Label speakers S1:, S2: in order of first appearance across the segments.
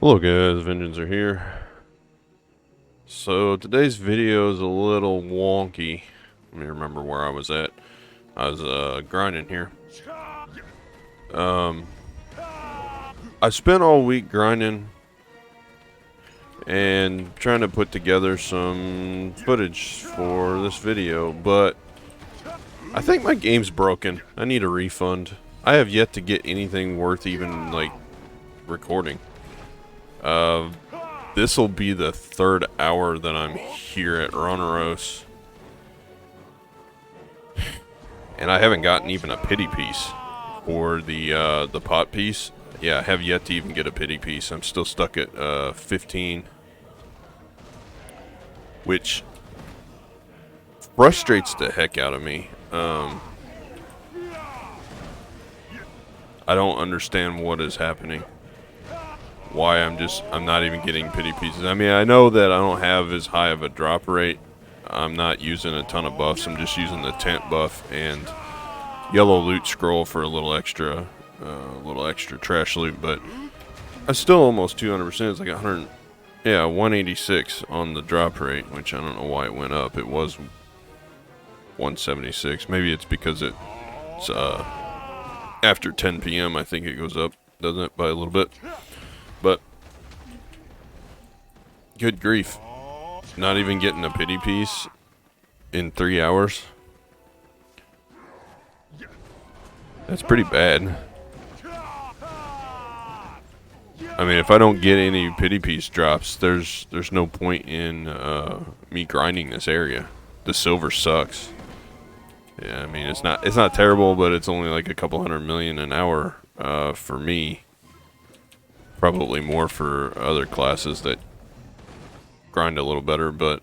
S1: Hello guys, Vengeance are here. So today's video is a little wonky. Let me remember where I was at. I was grinding here. I spent all week grinding and trying to put together some footage for this video, but I think my game's broken. I need a refund. I have yet to get anything worth even like recording. This will be the third hour that I'm here at Ronaros, and I haven't gotten even a pity piece for the pot piece. Yeah, I have yet to even get a pity piece. I'm still stuck at 15, which frustrates the heck out of me. I don't understand what is happening. Why I'm not even getting pity pieces. I mean, I know that I don't have as high of a drop rate. I'm not using a ton of buffs. I'm just using the tent buff and yellow loot scroll for a little extra trash loot. But I'm still almost 200%. It's like 100, yeah, 186 on the drop rate, which I don't know why it went up. It was 176. Maybe it's because it's after 10 p.m. I think it goes up, doesn't it, by a little bit. But good grief, not even getting a pity piece in 3 hours. That's pretty bad. I mean, if I don't get any pity piece drops, there's no point in me grinding this area. The silver sucks. Yeah, I mean, it's not terrible, but it's only like a couple 100 million an hour for me. Probably more for other classes that grind a little better, but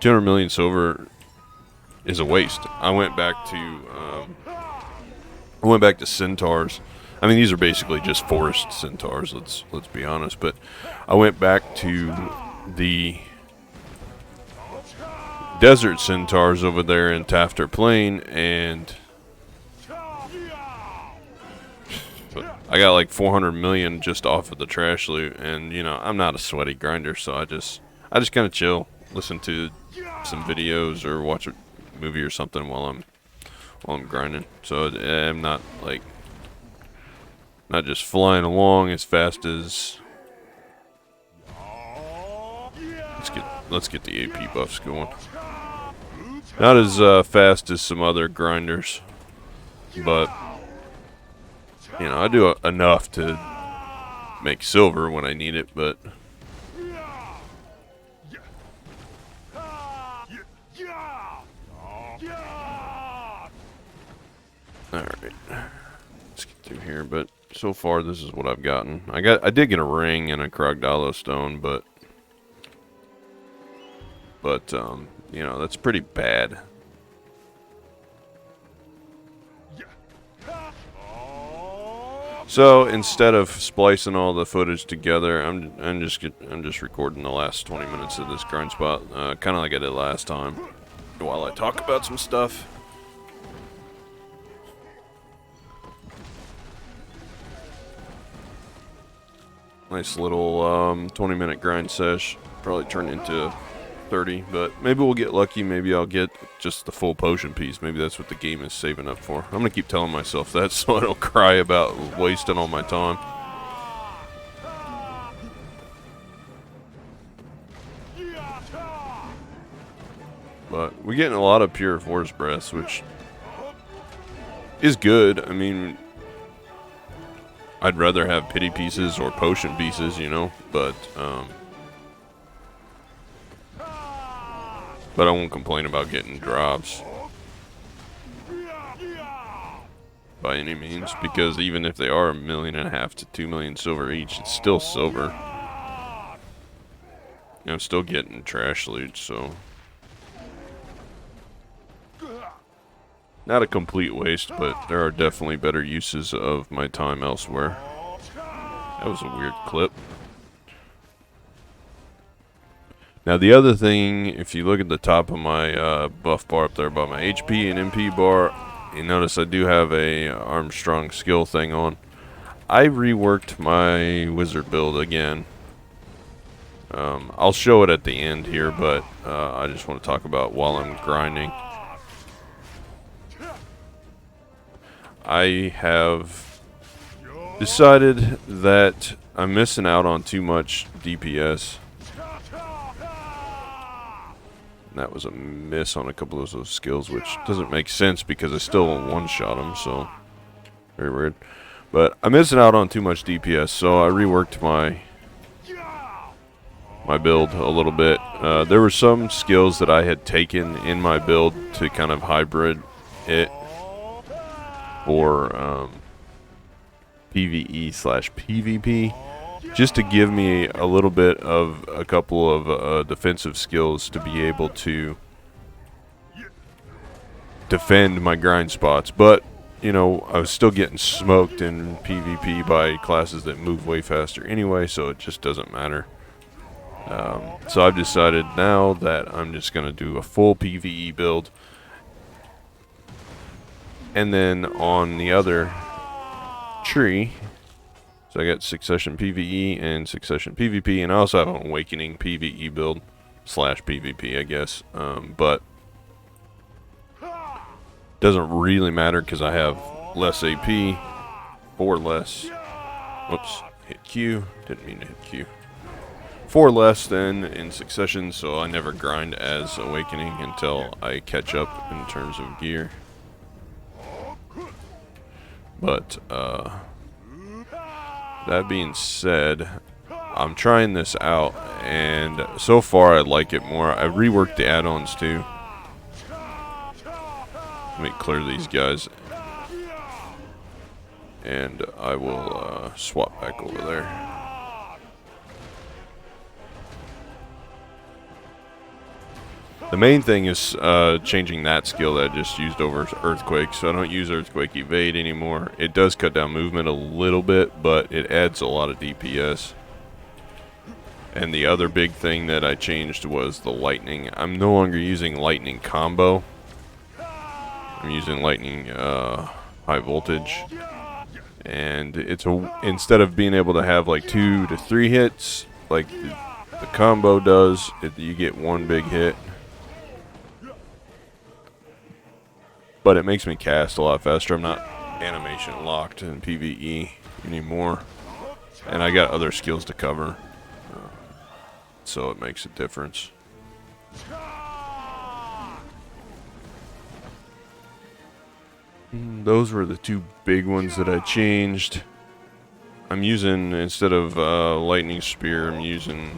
S1: 200 million silver is a waste. I went back to centaurs. I mean, these are basically just forest centaurs. Let's be honest. But I went back to the desert centaurs over there in Tafter Plain, and I got like 400 million just off of the trash loot, and you know, I'm not a sweaty grinder, so I just kind of chill, listen to some videos or watch a movie or something while I'm grinding. So I'm not just flying along as fast as. Let's get the AP buffs going. Not as fast as some other grinders, but you know, I do enough to make silver when I need it, but alright, let's get through here. But so far this is what I've gotten. I did get a ring and a Crocodilo stone, but you know, that's pretty bad. So instead of splicing all the footage together, I'm just recording the last 20 minutes of this grind spot, kind of like I did last time, while I talk about some stuff. Nice little 20-minute grind sesh. Probably turn into 30, but maybe we'll get lucky. Maybe I'll get just the full potion piece. Maybe that's what the game is saving up for. I'm gonna keep telling myself that so I don't cry about wasting all my time. But we're getting a lot of pure forest breaths, which is good. I mean, I'd rather have pity pieces or potion pieces, you know, but I won't complain about getting drops by any means, because even if they are 1.5 million to 2 million silver each, it's still silver. And I'm still getting trash loot, so not a complete waste, but there are definitely better uses of my time elsewhere. That was a weird clip. Now the other thing, if you look at the top of my buff bar up there by my HP and MP bar, you notice I do have a Armstrong skill thing on. I reworked my wizard build again. I'll show it at the end here, but I just want to talk about while I'm grinding. I have decided that I'm missing out on too much DPS. And that was a miss on a couple of those skills, which doesn't make sense because I still one-shot them, so very weird. But I'm missing out on too much DPS, so I reworked my build a little bit. There were some skills that I had taken in my build to kind of hybrid it for PvE/PvP, just to give me a little bit of a couple of defensive skills to be able to defend my grind spots. But you know, I was still getting smoked in PvP by classes that move way faster anyway, so it just doesn't matter. So I've decided now that I'm just going to do a full PvE build. And then on the other tree, so I got Succession PvE and Succession PvP, and I also have an Awakening PvE build slash PvP, I guess. But doesn't really matter because I have less AP, 4 less. Whoops, hit Q. Didn't mean to hit Q. 4 less than in Succession, so I never grind as Awakening until I catch up in terms of gear. But that being said, I'm trying this out, and so far I like it more. I reworked the add-ons too. Let me clear these guys, and I will swap back over there. The main thing is changing that skill that I just used over Earthquake, so I don't use Earthquake Evade anymore. It does cut down movement a little bit, but it adds a lot of DPS. And the other big thing that I changed was the Lightning. I'm no longer using Lightning Combo. I'm using Lightning High Voltage. And it's instead of being able to have like 2 to 3 hits, like the combo does, you get 1 big hit. But it makes me cast a lot faster. I'm not animation locked in PvE anymore. And I got other skills to cover. So it makes a difference. Those were the 2 big ones that I changed. I'm using, instead of Lightning Spear, I'm using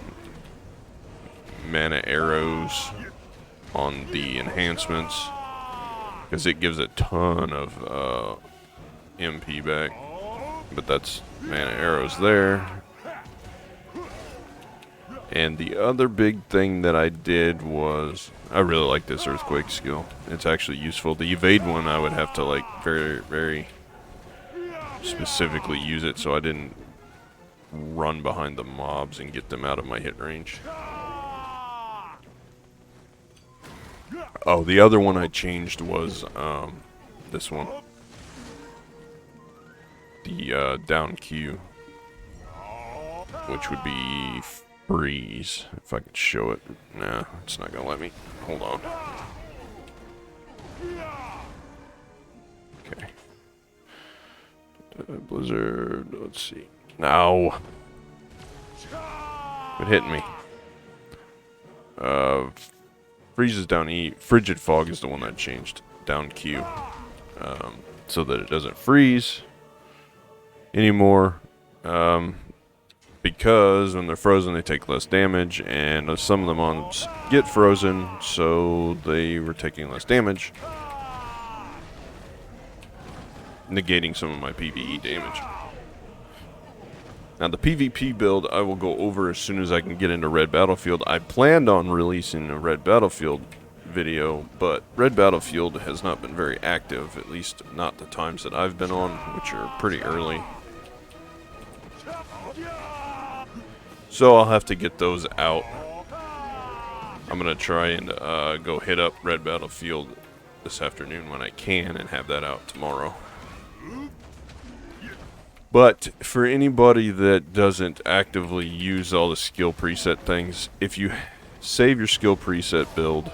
S1: Mana Arrows on the enhancements, because it gives a ton of MP back. But that's Mana Arrows there. And the other big thing that I did was, I really like this Earthquake skill. It's actually useful. The Evade one, I would have to like very, very specifically use it so I didn't run behind the mobs and get them out of my hit range. Oh, the other one I changed was this one. The down Q, which would be freeze. If I can show it. Nah, it's not gonna let me. Hold on. Okay. Blizzard, let's see. No. Quit hitting me. Freezes down E. Frigid Fog is the one that changed. Down Q. So that it doesn't freeze anymore. Because when they're frozen, they take less damage, and some of the mobs get frozen, so they were taking less damage, negating some of my PvE damage. Now the PvP build I will go over as soon as I can get into Red Battlefield. I planned on releasing a Red Battlefield video, but Red Battlefield has not been very active, at least not the times that I've been on, which are pretty early. So I'll have to get those out. I'm going to try and go hit up Red Battlefield this afternoon when I can and have that out tomorrow. But for anybody that doesn't actively use all the skill preset things, if you save your skill preset build,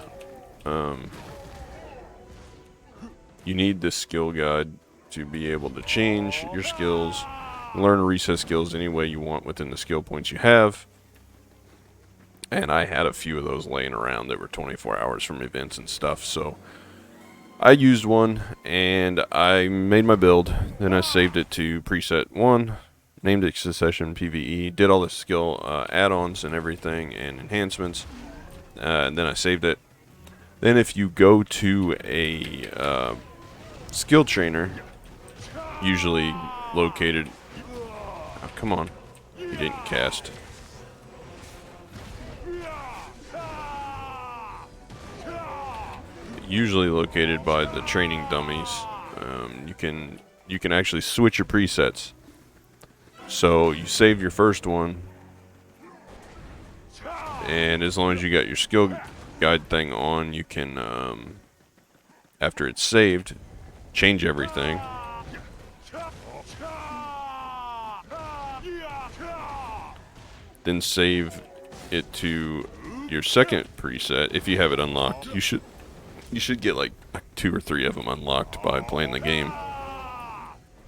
S1: you need this skill guide to be able to change your skills, learn reset skills any way you want within the skill points you have. And I had a few of those laying around that were 24 hours from events and stuff, so I used one and I made my build. Then I saved it to preset 1, named it Succession PvE, did all the skill add-ons and everything and enhancements, and then I saved it. Then if you go to a skill trainer, usually located... Oh, come on. You didn't cast. Usually located by the training dummies. You can actually switch your presets. So you save your first one, and as long as you got your skill guide thing on, you can, after it's saved, change everything. Then save it to your second preset. If you have it unlocked, you should get like 2 or 3 of them unlocked by playing the game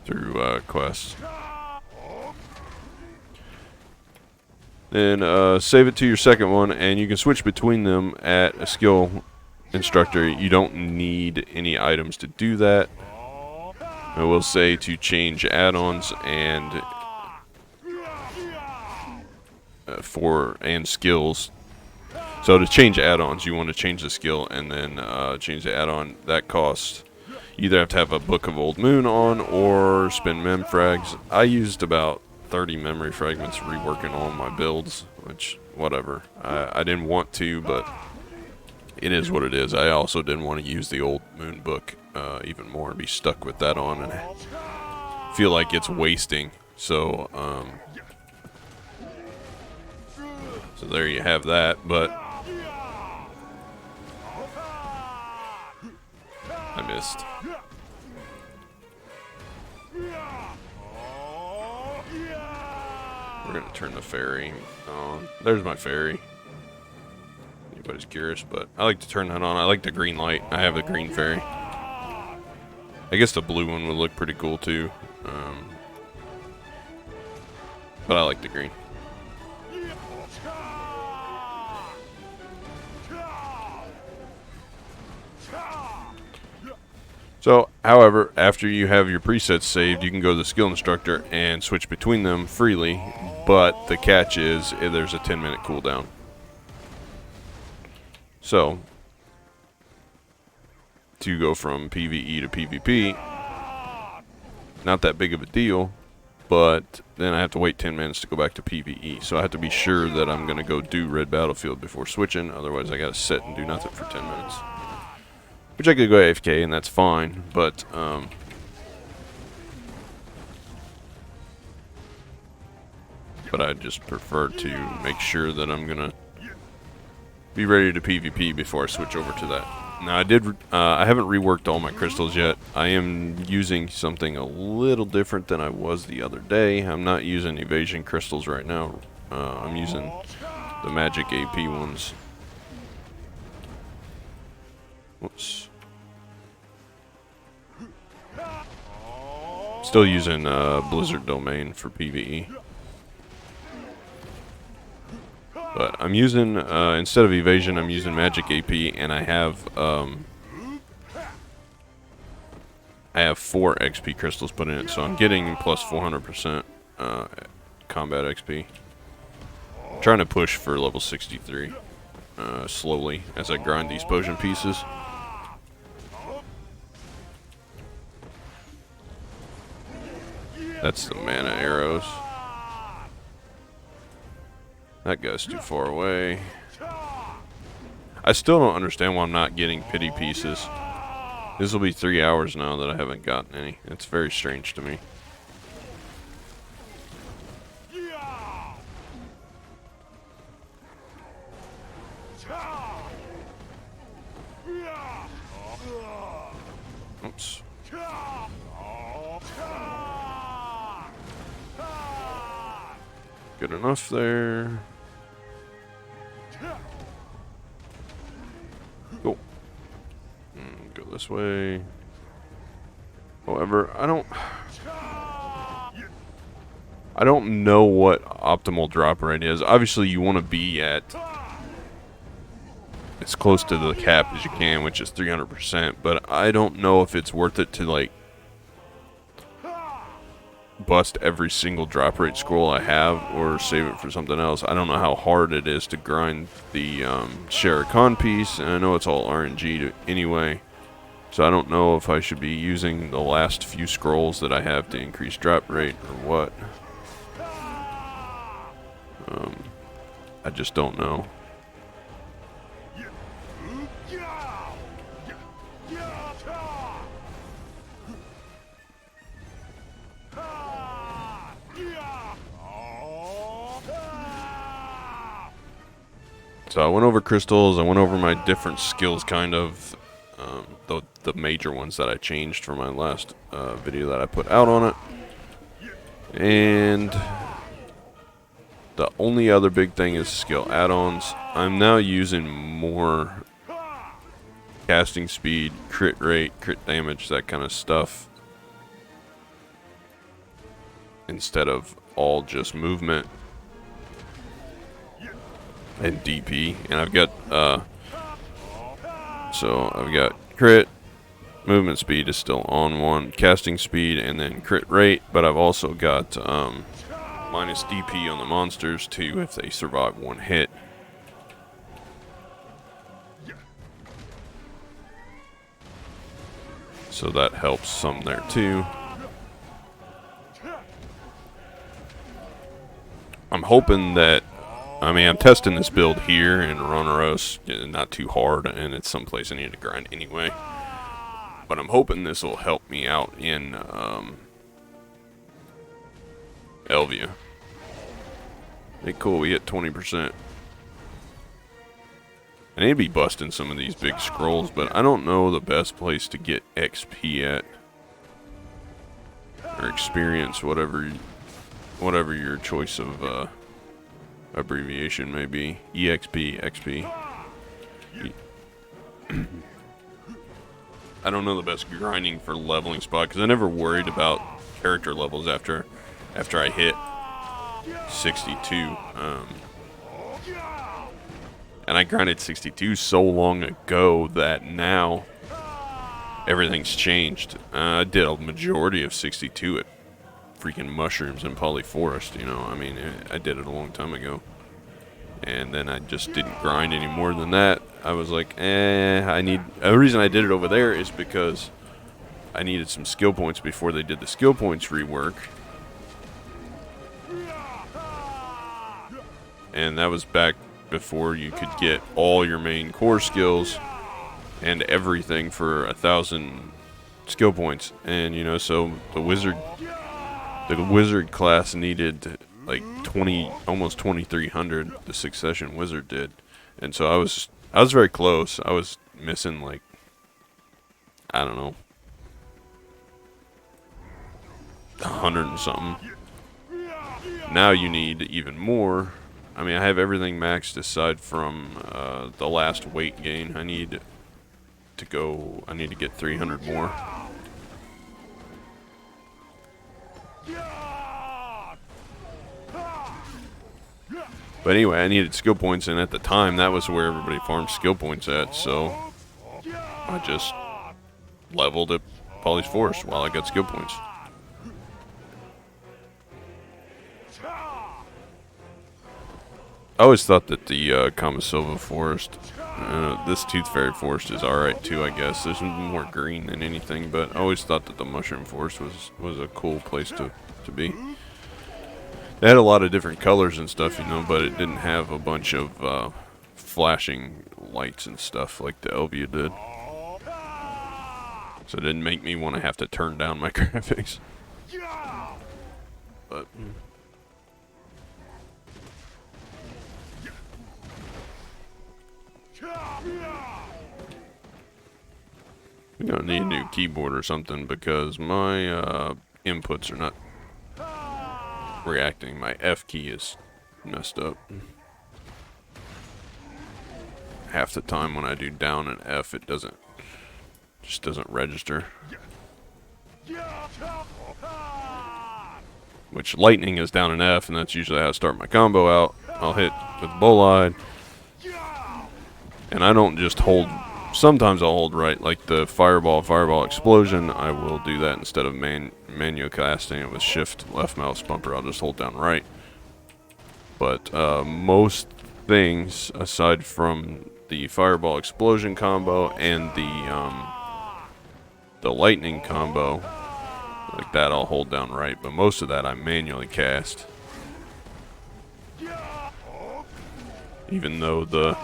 S1: through quests. Then save it to your second one, and you can switch between them at a skill instructor. You don't need any items to do that. I will say to change add-ons and skills. So to change add-ons, you want to change the skill and then change the add-on. That costs, you either have to have a Book of Old Moon on or spend mem frags. I used about 30 memory fragments reworking all my builds, which, whatever. I didn't want to, but it is what it is. I also didn't want to use the Old Moon book even more and be stuck with that on and feel like it's wasting. So, so there you have that, but I missed. We're gonna turn the ferry on. There's my ferry. Anybody's curious, but I like to turn that on. I like the green light. I have the green ferry. I guess the blue one would look pretty cool too. But I like the green. So, however, after you have your presets saved, you can go to the skill instructor and switch between them freely, but the catch is there's a 10-minute cooldown. So, to go from PvE to PvP, not that big of a deal, but then I have to wait 10 minutes to go back to PvE. So I have to be sure that I'm going to go do Red Battlefield before switching, otherwise I got to sit and do nothing for 10 minutes. Which I could go AFK and that's fine, but I just prefer to make sure that I'm gonna be ready to PvP before I switch over to that. Now I haven't reworked all my crystals yet. I am using something a little different than I was the other day. I'm not using evasion crystals right now. I'm using the magic AP ones. Whoops. Still using Blizzard Domain for PvE. But I'm using, instead of evasion, I'm using magic AP, and I have 4 XP crystals put in it, so I'm getting plus 400% combat XP. I'm trying to push for level 63 slowly as I grind these potion pieces. That's the mana arrows. That guy's too far away. I still don't understand why I'm not getting pity pieces. This will be 3 hours now that I haven't gotten any. It's very strange to me. Oops. Good enough there. Cool. Go this way. However, I don't know what optimal drop rate is. Obviously, you want to be at as close to the cap as you can, which is 300%, but I don't know if it's worth it to, like, bust every single drop rate scroll I have or save it for something else. I don't know how hard it is to grind the Shere Khan piece, and I know it's all RNG anyway, so I don't know if I should be using the last few scrolls that I have to increase drop rate or what. I just don't know. So I went over crystals, I went over my different skills, kind of, the major ones that I changed for my last video that I put out on it. And the only other big thing is skill add-ons. I'm now using more casting speed, crit rate, crit damage, that kind of stuff, instead of all just movement and DP. And I've got so I've got crit, movement speed is still on 1, casting speed, and then crit rate, but I've also got minus DP on the monsters too if they survive 1 hit. So that helps some there too. I'm hoping that, I mean, I'm testing this build here in Ronaros, not too hard, and it's someplace I need to grind anyway. But I'm hoping this will help me out in Elvia. Hey, cool, we hit 20%. I need to be busting some of these big scrolls, but I don't know the best place to get XP at. Or experience, whatever your choice of abbreviation may be. EXP, XP. I don't know the best grinding for leveling spot, because I never worried about character levels after I hit 62. And I grinded 62 so long ago that now everything's changed. I did a majority of 62 at freaking mushrooms and polyforest, you know. I mean, I did it a long time ago. And then I just didn't grind any more than that. I was like, the reason I did it over there is because I needed some skill points before they did the skill points rework. And that was back before you could get all your main core skills and everything for 1,000 skill points. And, you know, so the wizard class needed like almost 2,300. The succession wizard did, and so I was very close. I was missing, like, I don't know, 100 and something. Now you need even more. I mean, I have everything maxed aside from the last weight gain. I need to get 300 more. But anyway, I needed skill points, and at the time, that was where everybody farmed skill points at, so I just leveled at Polly's Forest while I got skill points. I always thought that the Kamisilva Forest, this Tooth Fairy Forest is alright too, I guess. There's more green than anything, but I always thought that the Mushroom Forest was a cool place to be. It had a lot of different colors and stuff, you know, but it didn't have a bunch of flashing lights and stuff like the Elvia did. So it didn't make me want to have to turn down my graphics. But we're gonna need a new keyboard or something, because my inputs are not reacting. My F key is messed up. Half the time when I do down and F, it just doesn't register. Which lightning is down and F, and that's usually how I start my combo out. I'll hit with bolide, and I don't just hold. Sometimes I'll hold right, like the fireball explosion. I will do that instead of manual casting it with shift left mouse bumper. I'll just hold down right. But most things, aside from the fireball explosion combo and the lightning combo, like that, I'll hold down right. But most of that I manually cast. Even though the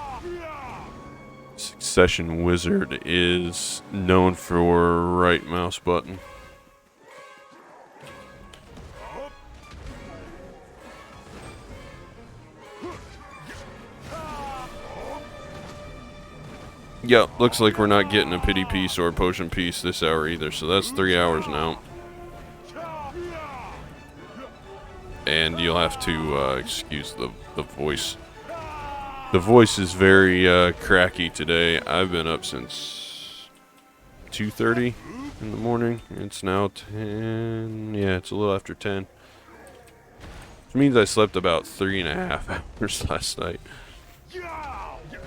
S1: Succession Wizard is known for right mouse button. Yep, looks like we're not getting a pity piece or a potion piece this hour either, so that's 3 hours now. And you'll have to excuse the voice. The voice is very cracky today. I've been up since 2:30 in the morning. It's now 10. Yeah, it's a little after 10. Which means I slept about 3.5 hours last night.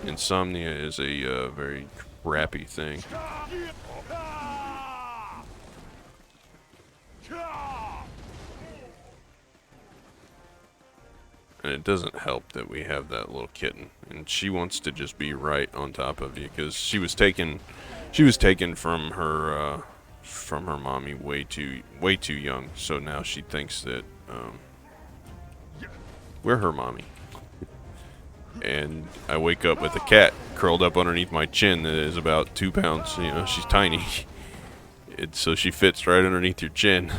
S1: Insomnia is a very crappy thing. And it doesn't help that we have that little kitten, and she wants to just be right on top of you because she was taken from her mommy way too young. So now she thinks that we're her mommy. And I wake up with a cat curled up underneath my chin that is about 2 pounds. You know, she's tiny. So she fits right underneath your chin.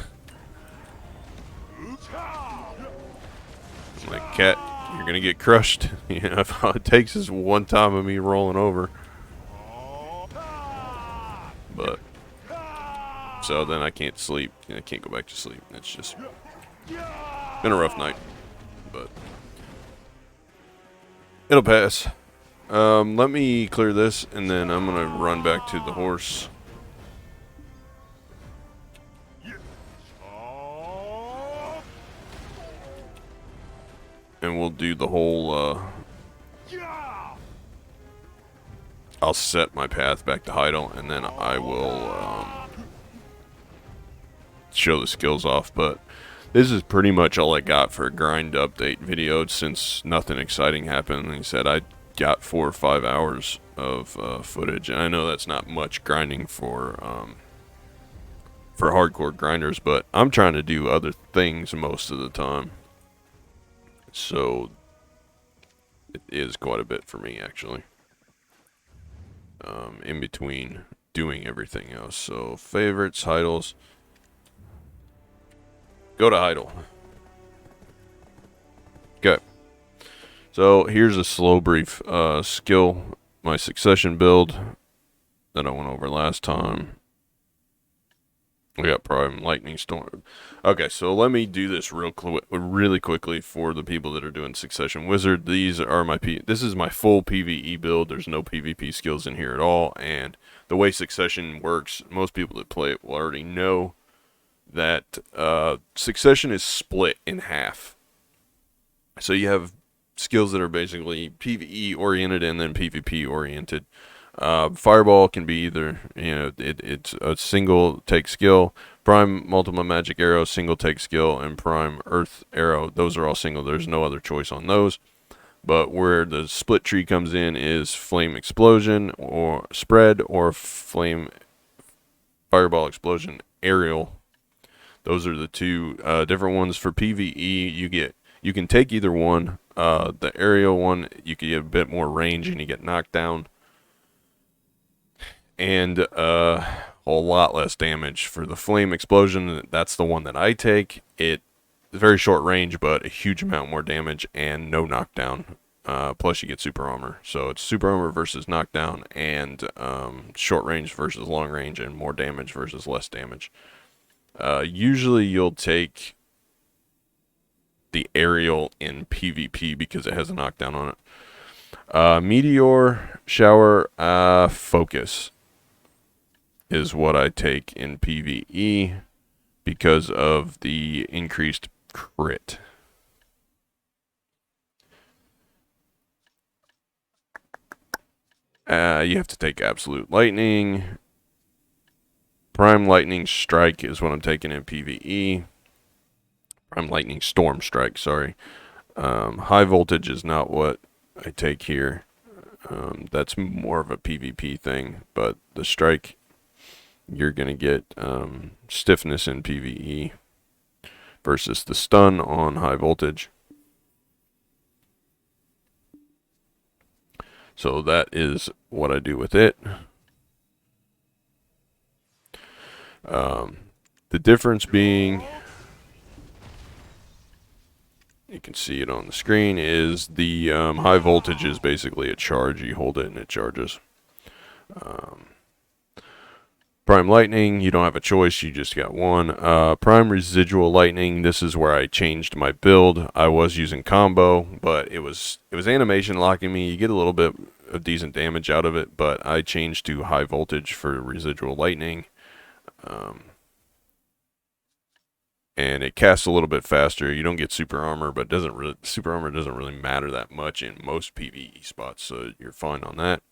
S1: I'm like, cat, you're gonna get crushed. You know, if all it takes is one time of me rolling over. But so then I can't sleep. I can't go back to sleep. It's just been a rough night, but it'll pass. Let me clear this, and then I'm gonna run back to the horse. And we'll do the whole, I'll set my path back to Heidel, and then I will, show the skills off, but this is pretty much all I got for a grind update video since nothing exciting happened. Like I said, I got 4 or 5 hours of footage, and I know that's not much grinding for hardcore grinders, but I'm trying to do other things most of the time. So it is quite a bit for me, actually, in between doing everything else. So favorites, Heidels. Go to Heidel. Okay. So here's a slow brief skill. My succession build that I went over last time. We got Prime Lightning Storm. Okay, so let me do this really quickly for the people that are doing Succession Wizard. These are this is my full PvE build. There's no PvP skills in here at all. And the way Succession works, most people that play it will already know that Succession is split in half. So you have skills that are basically PvE oriented and then PvP oriented. Fireball can be either, you know, it's a single take skill. Prime multiple magic arrow, single take skill, and prime earth arrow. Those are all single. There's no other choice on those. But where the split tree comes in is flame explosion or spread or flame fireball explosion aerial. Those are the two different ones. For PvE. You can take either one. The aerial one, you can get a bit more range and you get knocked down. And a lot less damage. For the flame explosion, that's the one that I take. It's very short range, but a huge amount more damage and no knockdown. Plus you get super armor. So it's super armor versus knockdown, and short range versus long range, and more damage versus less damage. Usually you'll take the aerial in PvP because it has a knockdown on it. Meteor Shower Focus is what I take in PvE because of the increased crit. You have to take Absolute Lightning. Prime Lightning Strike is what I'm taking in PvE. Prime Lightning Storm Strike, sorry. High Voltage is not what I take here. That's more of a PvP thing, but the Strike, you're going to get stiffness in PvE versus the Stun on High Voltage. So that is what I do with it. The difference being, you can see it on the screen, is the high voltage is basically a charge. You hold it and it charges. Prime Lightning, you don't have a choice, you just got one. Prime Residual Lightning, this is where I changed my build. I was using combo, but it was animation locking me. You get a little bit of decent damage out of it, but I changed to high voltage for Residual Lightning. And it casts a little bit faster. You don't get super armor, but super armor doesn't really matter that much in most PvE spots, so you're fine on that.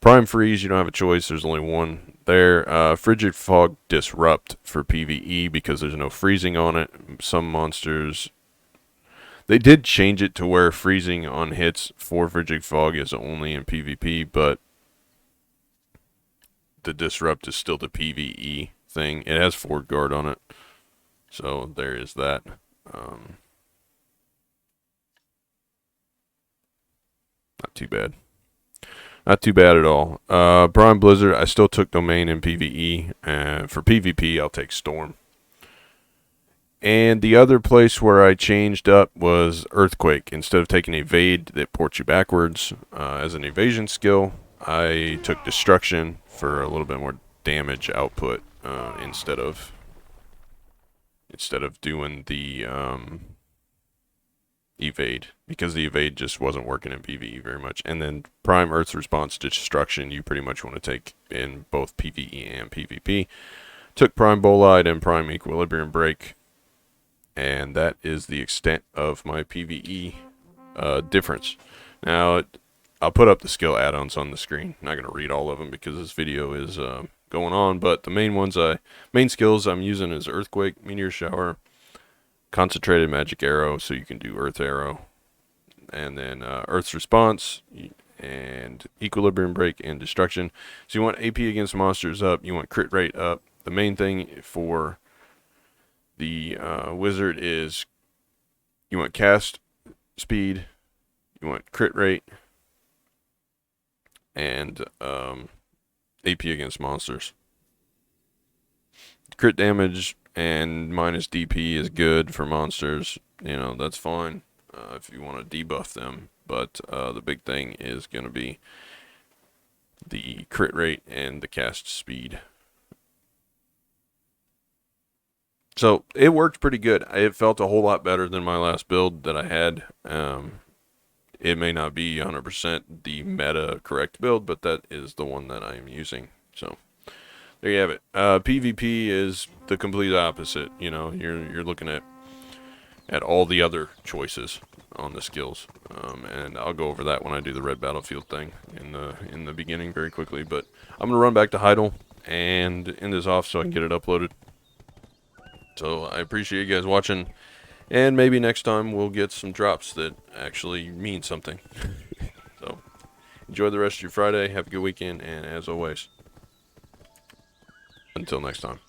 S1: Prime Freeze, you don't have a choice. There's only one there. Frigid Fog Disrupt for PvE because there's no freezing on it. Some monsters, they did change it to where freezing on hits for Frigid Fog is only in PvP, but the Disrupt is still the PvE thing. It has Ford Guard on it. So there is that. Not too bad. Not too bad at all. Prime Blizzard, I still took Domain in PvE. For PvP, I'll take Storm. And the other place where I changed up was Earthquake. Instead of taking Evade that ports you backwards as an evasion skill, I took Destruction for a little bit more damage output instead of doing the evade, because the evade just wasn't working in PvE very much. And then Prime Earth's Response to Destruction, you pretty much want to take in both PvE and PvP. Took Prime Bolide and Prime Equilibrium Break, and that is the extent of my PvE difference. Now, I'll put up the skill add-ons on the screen. I'm not going to read all of them because this video is going on, but the main skills I'm using is Earthquake, Meteor Shower, Concentrated Magic Arrow, so you can do Earth Arrow, and then Earth's Response, and Equilibrium Break, and Destruction. So you want AP against monsters up, you want crit rate up. The main thing for the wizard is you want cast speed, you want crit rate, and AP against monsters. Crit damage and minus DP is good for monsters. You know, that's fine if you want to debuff them. But the big thing is going to be the crit rate and the cast speed. So it worked pretty good. It felt a whole lot better than my last build that I had. It may not be 100% the meta correct build, but that is the one that I am using. So there you have it. PvP is the complete opposite. You know, you're looking at all the other choices on the skills, and I'll go over that when I do the red battlefield thing in the beginning very quickly. But I'm gonna run back to Heidel and end this off so I can get it uploaded. So I appreciate you guys watching, and maybe next time we'll get some drops that actually mean something. So enjoy the rest of your Friday. Have a good weekend, and as always, until next time.